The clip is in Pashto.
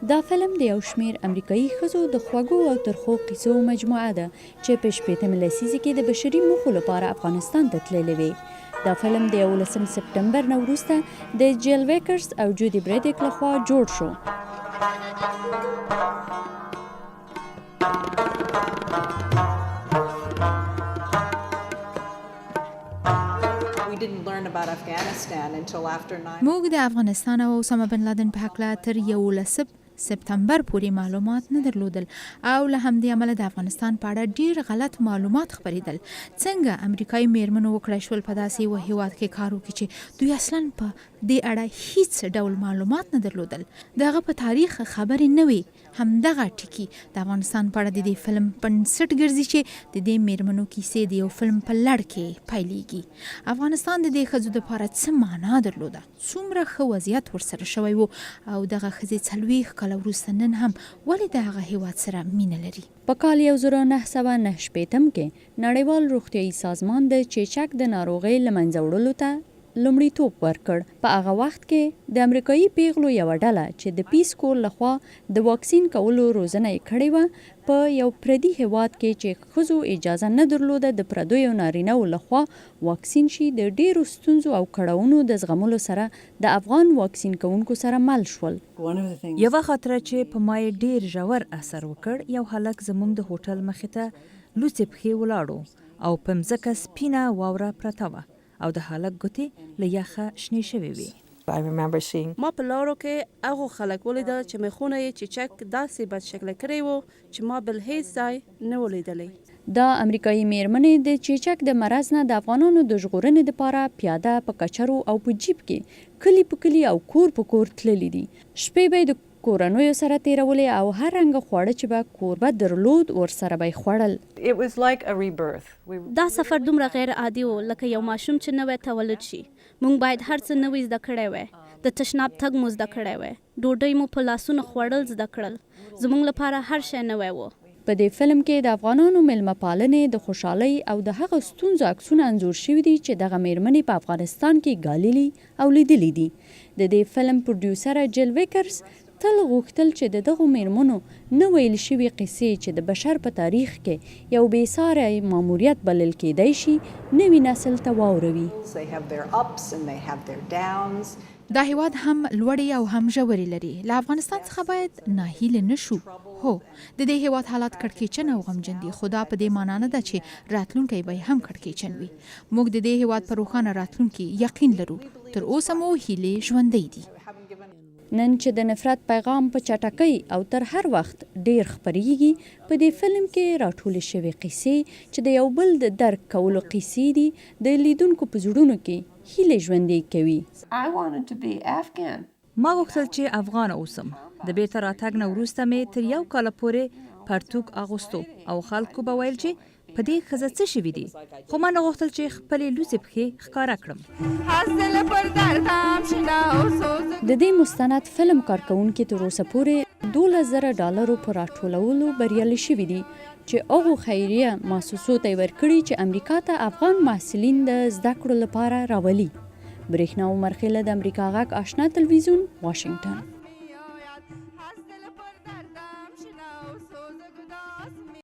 دا فلم د یو شمېر امریکایي ښځو د خوږو او ترخو قیسو مجموعه ده چې په 18مه لسیزه کې د بشري موخو لپاره افغانستان ته تللې وې. دا فلم د 11 سپټمبر نه وروسته د جیل ویکرز او جودي بریډیک لخوا جوړ شو. موږ د افغانستان او اسامه بن لادن په هکله تر 11 سپتمبر پورې معلومات نه درلودل او له همدې امله د افغانستان په اړه ډیر غلط معلومات خپریدل. څنګه امریکایي میرمنو وکړای شول په داسې یو هیواد کې کار وکړي چې دوی اصلا په دې اړه هیڅ ډول معلومات نه درلودل. دغه په تاریخ خبرې نه وي. همدغه ټکي د افغانستان په اړه د دې فلم بنسټ ګرځي چې د دې میرمنو کیسې د یو فلم په لړ کې پیلېږي. افغانستان د دې ښځو دپاره څه معنا درلوده، څومره ښه وضعیت ورسره شوی و او دغه ښځې 40 کاله وروسته نن هم ولې د هغه هیواد سره مینه لري. په کال 1909 کې نړیوال روغتیايي سازمان د چیچک د ناروغۍ له منځه وړلو ته لومړیتوب ورکړ. په هغه وخت کې د امریکایي پیغلو یوه ډله چې د پیس کور لخوا د واکسین کولو روزنه یې کړې وه په یو پردي هیواد کې چې ښځو اجازه نه درلوده د پردیو نارینه‌و لخوا واکسین شي، د ډیرو ستونزو او کړاوونو د زغملو سره د افغان واکسین کوونکو سره مل شول. یوه خاطره چې په ما یې ډیر ژور اثر وکړ، یو هلک زموږ د هوټل مخې ته لوڅې پښې ولاړو او په مځکه سپینه واوره پرته وه او د هلک ګوتې له یخه شنې شوې وې. ما په لارو کې هغو خلک ولیدل چې مخونه یې چیچک داسې بد شکله کړی و چې ما بل هیڅ ځای نه ولیدلی. دا امریکایي میرمنې د چیچک د مرض نه د افغانانو د ژغورنې دپاره پیاده په کچرو او په جیب کې کلی په کلی او کور په کور تللی دي. شپې به د کورنیو سره تیرولې او هر رنګه خواړه چې به کوربه درلود ورسره به یې خوړل. دا سفر دومره غیر عادي و لکه یو ماشوم چې نوی تولد شي. موږ باید هر څه نوی زده کړی وی. د تشناب تګ مو زده کړی وی. ډوډۍ مو په لاسونو خوړل زده کړل. زموږ لپاره هر شی نوی و. په دې فلم کې د افغانانو میلمه پالنې د خوشحالۍ او د هغه ستونزو عکسونه انځور شوي دي چې دغه میرمنې په افغانستان کې ګاللي او لیدلي دي. د دې فلم پروډیوسره جیل ویکرز تل غوښتل چې د دغو میرمنو نه ویل شوي قصې چې د بشر په تاریخ کې یو بېساری ماموریت بلل کېدی شي نوي نسل ته واوروي. دا هیواد هم لوړې او هم ژورې لري. له افغانستان څخه باید ناهیله نشو. هو، د دې هیواد حالات کړکېچن او غمجن دي، خو دا په دې معنا نه ده چې راتلونکی به هم کړکېچن وي. موږ د دې هیواد په روښانه راتلونکي یقین لرو. تر اوسه مو هیلې ژوندۍ دي. نن چې د نفرت پیغام په چټکۍ او تر هر وخت ډیر خپریږي، په دې فلم کې راټولې شوې قصې چې د یو بل د درک کولو قصې دي، د لیدونکو په زړونو کې هیلې ژوندۍ کوي. ما غوښتل چې افغان اوسم. د بیرته راتګ نه وروسته مې تر 1 کال پورې پرتوګ اغوستو او خلکو به ویل چې په دې ښځه څه شوي دي، خو ما نه غوښتل چې خپلې لوڅې پښې ښکاره کړم. د دې مستند فلم کارکونکي تر اوسه پورې $12,000 په راټولولو بریالي شوي دي چې هغو خیریه مؤسسو ته یې ورکړي چې امریکا ته افغان محصلین د زده کړو لپاره راولي. برېښنا عمر خیله د امریکا غږ آشنا تلویزیون، واشنګټن.